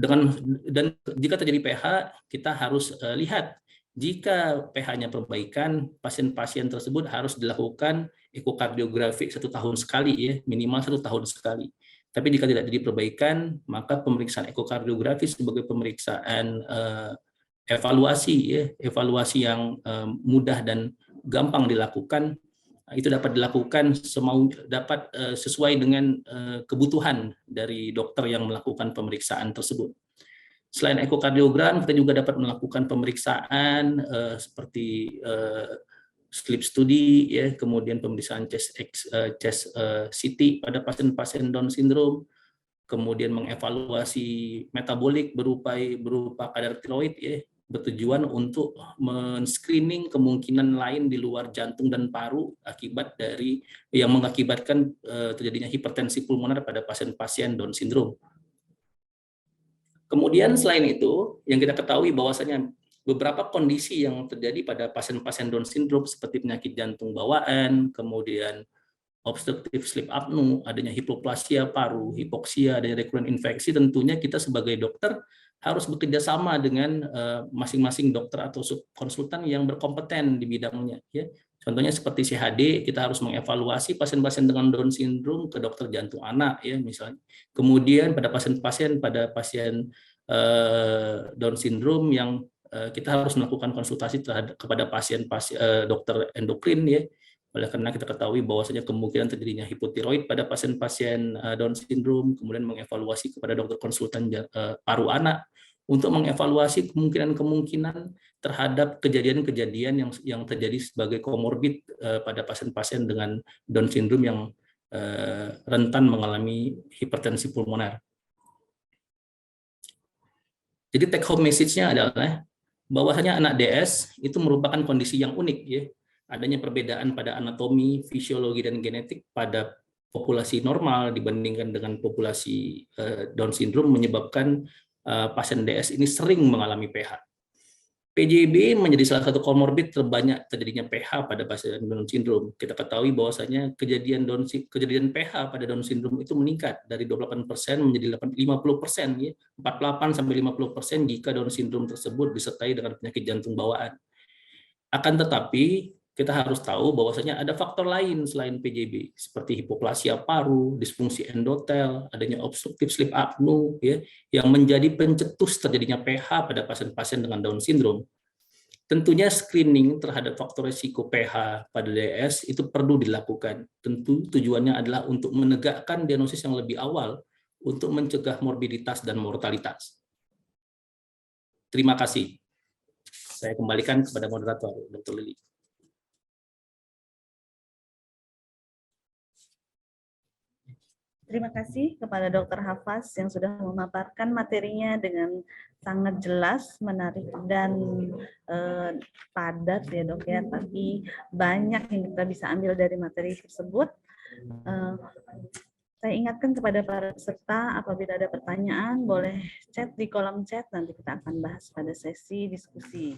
Dan jika terjadi PH, kita harus lihat jika pH-nya perbaikan, pasien-pasien tersebut harus dilakukan ekokardiografi 1 tahun sekali, ya, minimal 1 tahun sekali. Tapi jika tidak terjadi perbaikan, maka pemeriksaan ekokardiografi sebagai pemeriksaan evaluasi, ya, evaluasi yang mudah dan gampang dilakukan, itu dapat dilakukan sesuai dengan kebutuhan dari dokter yang melakukan pemeriksaan tersebut. Selain ekokardiogram, kita juga dapat melakukan pemeriksaan seperti sleep study, ya, kemudian pemeriksaan chest CT pada pasien-pasien Down syndrome, kemudian mengevaluasi metabolik berupa kadar tiroid, ya, bertujuan untuk men-screening kemungkinan lain di luar jantung dan paru akibat dari yang mengakibatkan terjadinya hipertensi pulmoner pada pasien-pasien Down syndrome. Kemudian selain itu, yang kita ketahui bahwasanya beberapa kondisi yang terjadi pada pasien-pasien Down syndrome seperti penyakit jantung bawaan, kemudian obstructive sleep apnea, adanya hipoplasia paru, hipoksia, adanya recurrent infeksi, tentunya kita sebagai dokter harus bekerja sama dengan masing-masing dokter atau konsultan yang berkompeten di bidangnya. Ya. Contohnya seperti CHD, kita harus mengevaluasi pasien-pasien dengan Down syndrome ke dokter jantung anak, ya misalnya. Kemudian pada pasien Down syndrome yang kita harus melakukan konsultasi kepada dokter endokrin, ya. Oleh karena kita ketahui bahwasanya kemungkinan terjadinya hipotiroid pada pasien-pasien Down syndrome, kemudian mengevaluasi kepada dokter konsultan paru anak untuk mengevaluasi kemungkinan-kemungkinan terhadap kejadian-kejadian yang terjadi sebagai komorbid pada pasien-pasien dengan Down syndrome yang rentan mengalami hipertensi pulmoner. Jadi take home message-nya adalah bahwasanya anak DS itu merupakan kondisi yang unik, ya. Adanya perbedaan pada anatomi, fisiologi, dan genetik pada populasi normal dibandingkan dengan populasi Down syndrome menyebabkan pasien DS ini sering mengalami PH. PJB menjadi salah satu komorbid terbanyak terjadinya PH pada pasien Down syndrome. Kita ketahui bahwasanya kejadian PH pada Down syndrome itu meningkat dari 28% menjadi 50%, ya, 48 sampai 50% jika Down syndrome tersebut disertai dengan penyakit jantung bawaan. Akan tetapi kita harus tahu bahwasanya ada faktor lain selain PJB seperti hipoplasia paru, disfungsi endotel, adanya obstruktif sleep apnea ya, yang menjadi pencetus terjadinya PH pada pasien-pasien dengan Down syndrome. Tentunya screening terhadap faktor risiko PH pada DS itu perlu dilakukan. Tentu tujuannya adalah untuk menegakkan diagnosis yang lebih awal untuk mencegah morbiditas dan mortalitas. Terima kasih. Saya kembalikan kepada moderator, Dr. Lili. Terima kasih kepada Dr. Hafaz yang sudah memaparkan materinya dengan sangat jelas, menarik, dan padat ya dok ya, tapi banyak yang kita bisa ambil dari materi tersebut. Saya ingatkan kepada para peserta, apabila ada pertanyaan boleh chat di kolom chat, nanti kita akan bahas pada sesi diskusi.